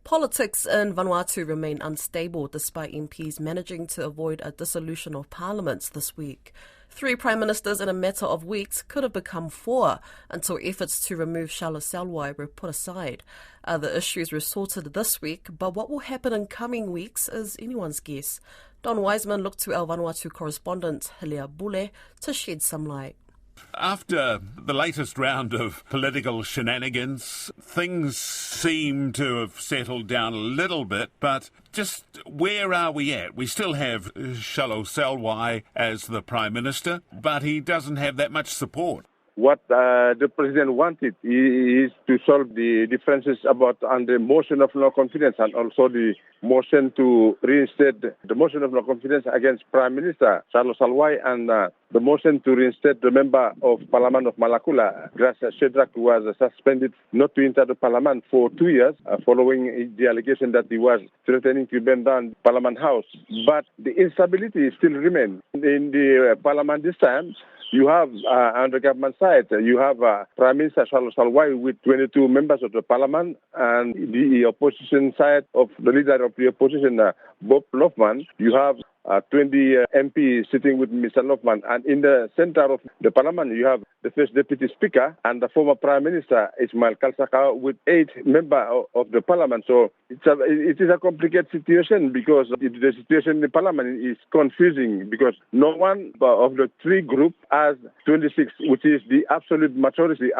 Politics in Vanuatu remain unstable despite MPs managing to avoid a dissolution of parliament this week. 3 prime ministers in a matter of weeks could have become 4 until efforts to remove Charles Salwai were put aside. Other issues were sorted this week, but what will happen in coming weeks is anyone's guess. Don Wiseman looked to our Vanuatu correspondent Hilia Bule to shed some light. After the latest round of political shenanigans, things seem to have settled down a little bit, but just where are we at? We still have Charles Salwai as the Prime Minister, but he doesn't have that much support. What the President wanted is to solve the differences about on the motion of no confidence and also the motion to reinstate the motion of no confidence against Prime Minister Charles Salwai and the motion to reinstate the member of Parliament of Malakula, Gracia Shedrack, who was suspended not to enter the Parliament for 2 years following the allegation that he was threatening to burn down Parliament House. But the instability still remains. In the Parliament this time, you have, on the government side, you have Prime Minister Charles Salwai with 22 members of the parliament, and the opposition side of the leader of the opposition, Bob Lofman, you have 20 MPs sitting with Mr. Lofman. And in the center of the parliament, you have the first deputy speaker and the former prime minister, Ismail Kalsaka, with 8 members of the parliament. So it is a complicated situation because the situation in the parliament is confusing because no one of the 3 groups has 26, which is the absolute majority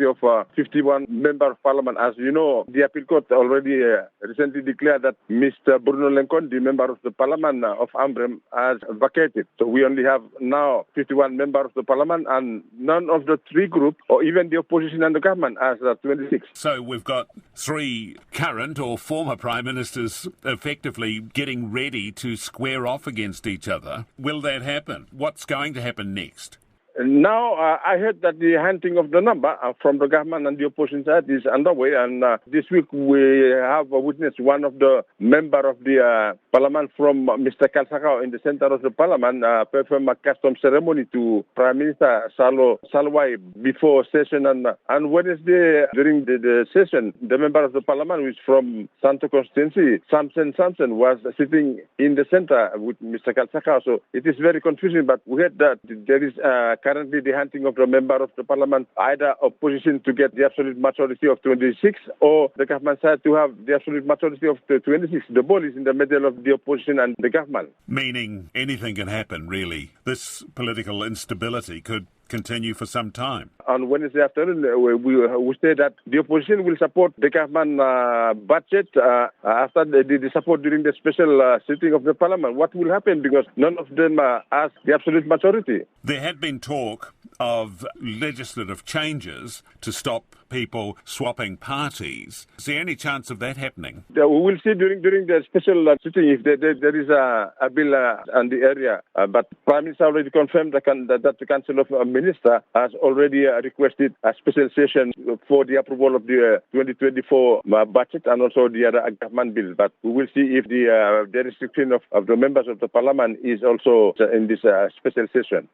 of 51 members of parliament. As you know, the appeal court already recently declared that Mr. Bruno Lencon, the member of the parliament of Ambrem, has vacated. So we only have now 51 members of the parliament, and none of the 3 groups, or even the opposition and the government, has 26. So we've got 3 current or former prime ministers effectively getting ready to square off against each other. Will that happen? What's going to happen next? Now, I heard that the hunting of the number from the government and the opposition side is underway, and this week we have witnessed one of the members of the parliament from Mr. Kalsaka in the center of the parliament perform a custom ceremony to Prime Minister Salwai before session, and Wednesday during the session, the member of the parliament who is from Santo constituency, Samson, was sitting in the center with Mr. Kalsaka. So it is very confusing, but we heard that there is currently the hunting of the member of the parliament, either opposition to get the absolute majority of 26 or the government side to have the absolute majority of the 26. The ball is in the middle of the opposition and the government. Meaning anything can happen, really. This political instability could continue for some time. On Wednesday afternoon, we say that the opposition will support the government budget after the support during the special sitting of the parliament. What will happen? Because none of them has the absolute majority. There had been talk of legislative changes to stop people swapping parties. Is there any chance of that happening? We will see during the special sitting if there is a bill on the area. But Prime Minister already confirmed that the Council of Ministers has already requested a special session for the approval of the 2024 budget and also the other government bill. But we will see if the restriction of the members of the parliament is also in this special session.